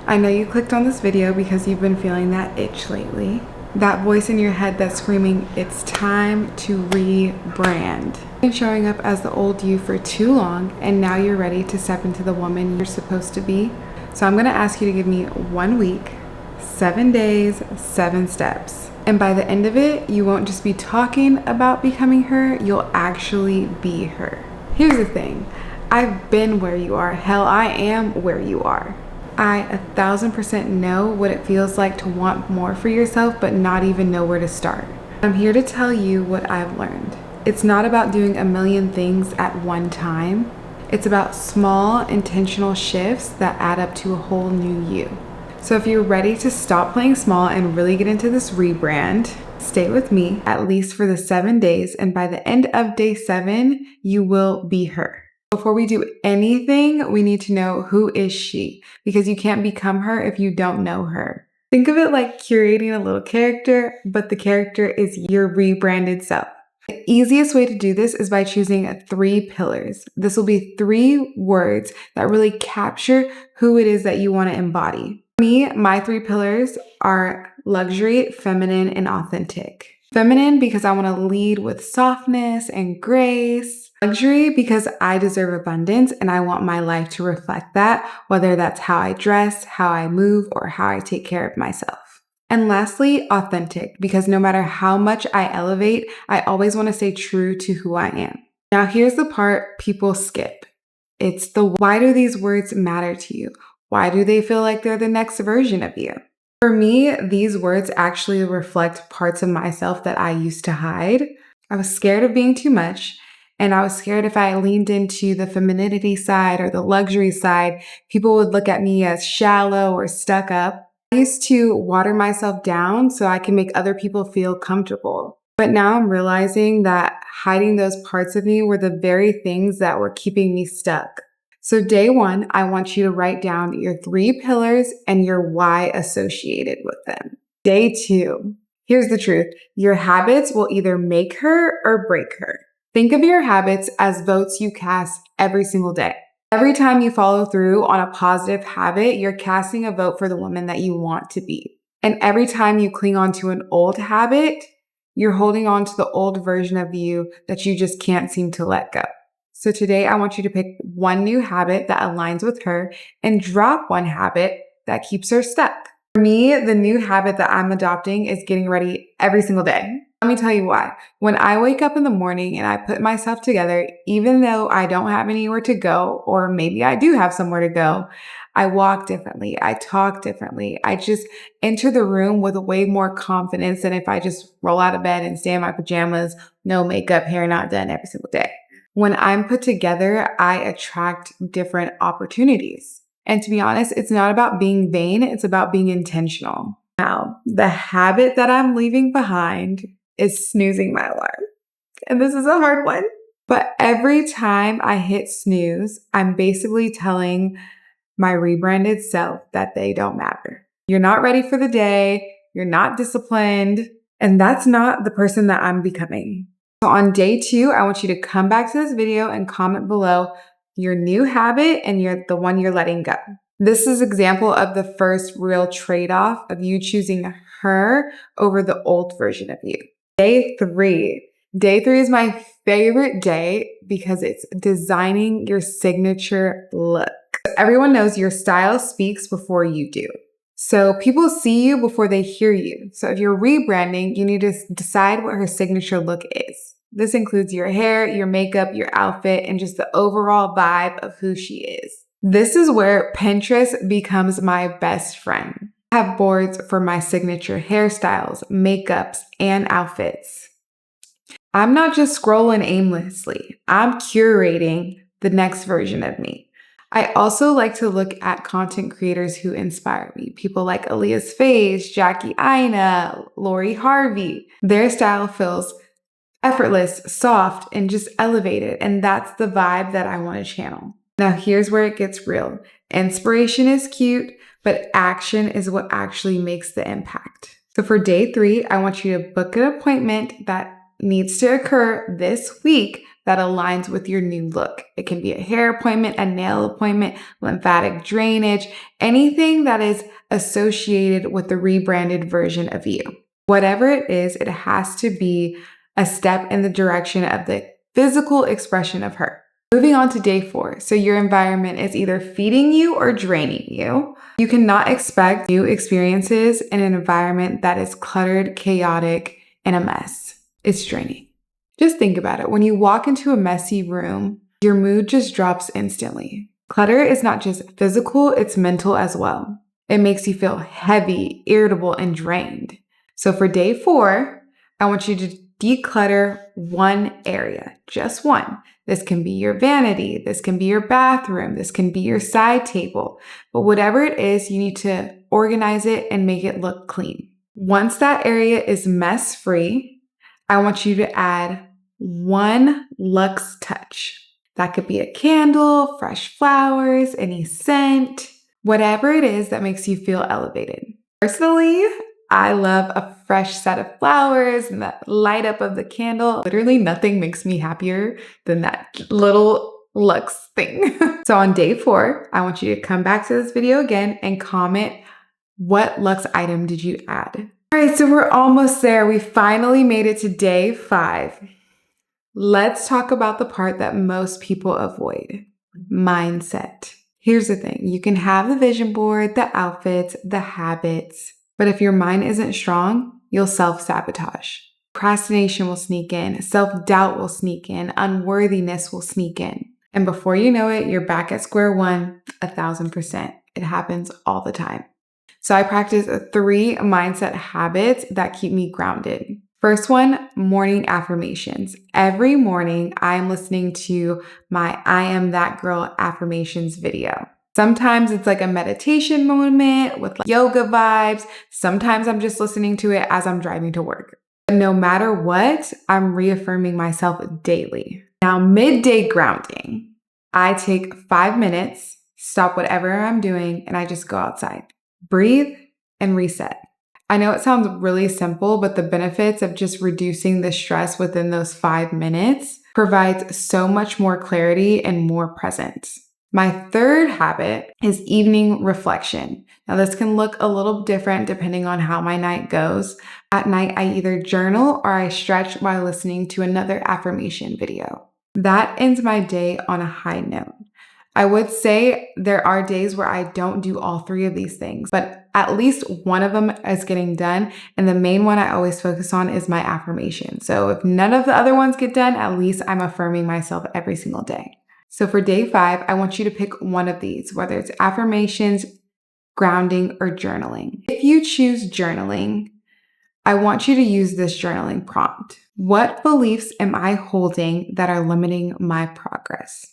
I know you clicked on this video because you've been feeling that itch lately. That voice in your head that's screaming, it's time to rebrand. You've been showing up as the old you for too long, and now you're ready to step into the woman you're supposed to be. So I'm gonna ask you to give me 1 week, 7 days, 7 steps. And by the end of it, you won't just be talking about becoming her, you'll actually be her. Here's the thing, I've been where you are. Hell, I am where you are. I 1000% know what it feels like to want more for yourself, but not even know where to start. I'm here to tell you what I've learned. It's not about doing a million things at one time. It's about small, intentional shifts that add up to a whole new you. So if you're ready to stop playing small and really get into this rebrand, stay with me at least for the 7 days. And by the end of day 7, you will be her. Before we do anything, we need to know, who is she? Because you can't become her if you don't know her. Think of it like curating a little character, but the character is your rebranded self. The easiest way to do this is by choosing 3 pillars. This will be 3 words that really capture who it is that you want to embody. For me, my 3 pillars are luxury, feminine, and authentic. Feminine because I want to lead with softness and grace. Luxury because I deserve abundance and I want my life to reflect that, whether that's how I dress, how I move, or how I take care of myself. And lastly, authentic, because no matter how much I elevate, I always want to stay true to who I am. Now here's the part people skip. It's the why do these words matter to you? Why do they feel like they're the next version of you? For me, these words actually reflect parts of myself that I used to hide. I was scared of being too much. And I was scared if I leaned into the femininity side or the luxury side, people would look at me as shallow or stuck up. I used to water myself down so I can make other people feel comfortable. But now I'm realizing that hiding those parts of me were the very things that were keeping me stuck. So day 1, I want you to write down your 3 pillars and your why associated with them. Day 2, here's the truth. Your habits will either make her or break her. Think of your habits as votes you cast every single day. Every time you follow through on a positive habit, you're casting a vote for the woman that you want to be. And every time you cling on to an old habit, you're holding on to the old version of you that you just can't seem to let go. So today I want you to pick 1 new habit that aligns with her and drop 1 habit that keeps her stuck. For me, the new habit that I'm adopting is getting ready every single day. Let me tell you why. When I wake up in the morning and I put myself together, even though I don't have anywhere to go, or maybe I do have somewhere to go, I walk differently. I talk differently. I just enter the room with way more confidence than if I just roll out of bed and stay in my pajamas, no makeup, hair not done every single day. When I'm put together, I attract different opportunities. And to be honest, it's not about being vain. It's about being intentional. Now, the habit that I'm leaving behind is snoozing my alarm. And this is a hard one. But every time I hit snooze, I'm basically telling my rebranded self that they don't matter. You're not ready for the day. You're not disciplined. And that's not the person that I'm becoming. So on day 2, I want you to come back to this video and comment below your new habit and the one you're letting go. This is an example of the first real trade-off of you choosing her over the old version of you. Day 3. Day 3 is my favorite day because it's designing your signature look. Everyone knows your style speaks before you do. So people see you before they hear you. So if you're rebranding, you need to decide what her signature look is. This includes your hair, your makeup, your outfit, and just the overall vibe of who she is. This is where Pinterest becomes my best friend. I have boards for my signature hairstyles, makeups, and outfits. I'm not just scrolling aimlessly. I'm curating the next version of me. I also like to look at content creators who inspire me. People like Aaliyah's Face, Jackie Aina, Lori Harvey. Their style feels effortless, soft, and just elevated. And that's the vibe that I want to channel. Now here's where it gets real. Inspiration is cute, but action is what actually makes the impact. So for day 3, I want you to book an appointment that needs to occur this week that aligns with your new look. It can be a hair appointment, a nail appointment, lymphatic drainage, anything that is associated with the rebranded version of you. Whatever it is, it has to be a step in the direction of the physical expression of her. Moving on to day 4. So your environment is either feeding you or draining you. You cannot expect new experiences in an environment that is cluttered, chaotic, and a mess. It's draining. Just think about it. When you walk into a messy room, your mood just drops instantly. Clutter is not just physical, it's mental as well. It makes you feel heavy, irritable, and drained. So for day 4, I want you to declutter one area, just one. This can be your vanity, this can be your bathroom, this can be your side table, but whatever it is, you need to organize it and make it look clean. Once that area is mess-free, I want you to add one luxe touch. That could be a candle, fresh flowers, any scent, whatever it is that makes you feel elevated. Personally, I love a fresh set of flowers and that light up of the candle. Literally nothing makes me happier than that little luxe thing. So on day 4, I want you to come back to this video again and comment what luxe item did you add. All right, so we're almost there. We finally made it to day 5. Let's talk about the part that most people avoid, mindset. Here's the thing. You can have the vision board, the outfits, the habits, but if your mind isn't strong, you'll self-sabotage. Procrastination will sneak in, self-doubt will sneak in, unworthiness will sneak in. And before you know it, you're back at square one, 1,000%. It happens all the time. So I practice 3 mindset habits that keep me grounded. First one, morning affirmations. Every morning, I'm listening to my I Am That Girl affirmations video. Sometimes it's like a meditation moment with like yoga vibes. Sometimes I'm just listening to it as I'm driving to work. But no matter what, I'm reaffirming myself daily. Now, midday grounding. I take 5 minutes, stop whatever I'm doing, and I just go outside. Breathe and reset. I know it sounds really simple, but the benefits of just reducing the stress within those 5 minutes provides so much more clarity and more presence. My third habit is evening reflection. Now, this can look a little different depending on how my night goes. At night, I either journal or I stretch while listening to another affirmation video. That ends my day on a high note. I would say there are days where I don't do all 3 of these things, but at least one of them is getting done. And the main one I always focus on is my affirmation. So if none of the other ones get done, at least I'm affirming myself every single day. So for day 5, I want you to pick one of these, whether it's affirmations, grounding, or journaling. If you choose journaling, I want you to use this journaling prompt. What beliefs am I holding that are limiting my progress?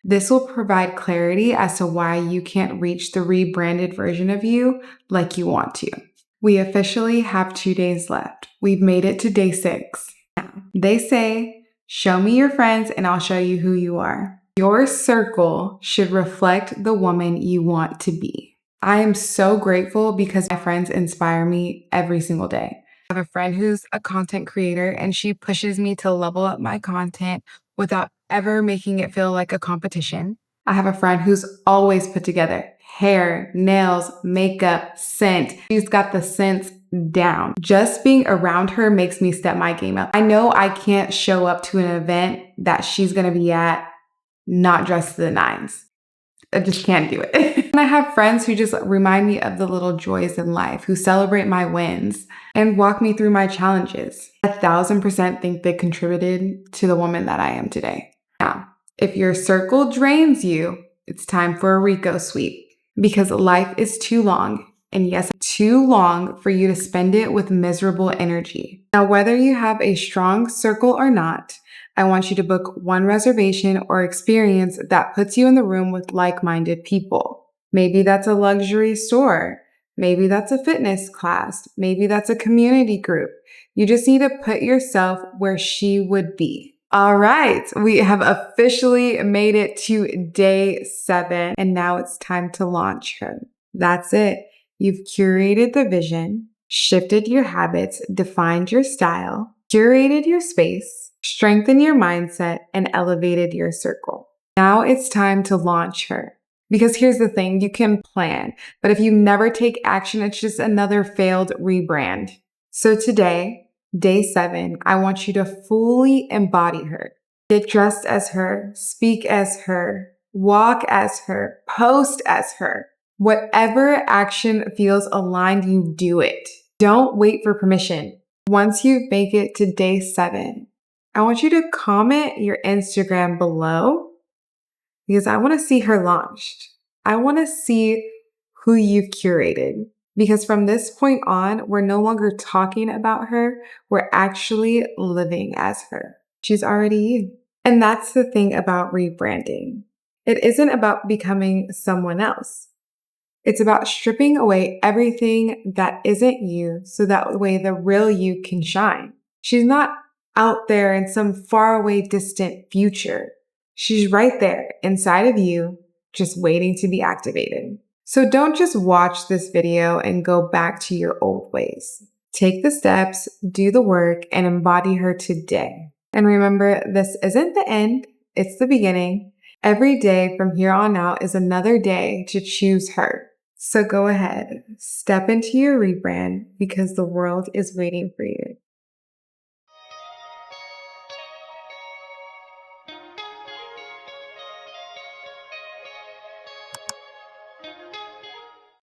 This will provide clarity as to why you can't reach the rebranded version of you like you want to. We officially have 2 days left. We've made it to day 6. Now, they say, show me your friends and I'll show you who you are. Your circle should reflect the woman you want to be. I am so grateful because my friends inspire me every single day. I have a friend who's a content creator and she pushes me to level up my content without ever making it feel like a competition. I have a friend who's always put together hair, nails, makeup, scent. She's got the scents down. Just being around her makes me step my game up. I know I can't show up to an event that she's going to be at not dressed to the nines. I just can't do it. And I have friends who just remind me of the little joys in life, who celebrate my wins and walk me through my challenges. 1,000% think they contributed to the woman that I am today. Now, if your circle drains you, it's time for a Rico sweep because life is too long. And yes, too long for you to spend it with miserable energy. Now, whether you have a strong circle or not, I want you to book one reservation or experience that puts you in the room with like-minded people. Maybe that's a luxury store. Maybe that's a fitness class. Maybe that's a community group. You just need to put yourself where she would be. All right, we have officially made it to day 7, and now it's time to launch her. That's it. You've curated the vision, shifted your habits, defined your style, curated your space, strengthened your mindset, and elevated your circle. Now it's time to launch her. Because here's the thing, you can plan, but if you never take action, it's just another failed rebrand. So today, day 7, I want you to fully embody her. Get dressed as her, speak as her, walk as her, post as her. Whatever action feels aligned, you do it. Don't wait for permission. Once you make it to day 7, I want you to comment your Instagram below because I want to see her launched. I want to see who you've curated. Because from this point on, we're no longer talking about her, we're actually living as her. She's already you. And that's the thing about rebranding. It isn't about becoming someone else. It's about stripping away everything that isn't you so that way the real you can shine. She's not out there in some faraway distant future. She's right there inside of you, just waiting to be activated. So don't just watch this video and go back to your old ways. Take the steps, do the work, and embody her today. And remember, this isn't the end, it's the beginning. Every day from here on out is another day to choose her. So go ahead, step into your rebrand because the world is waiting for you.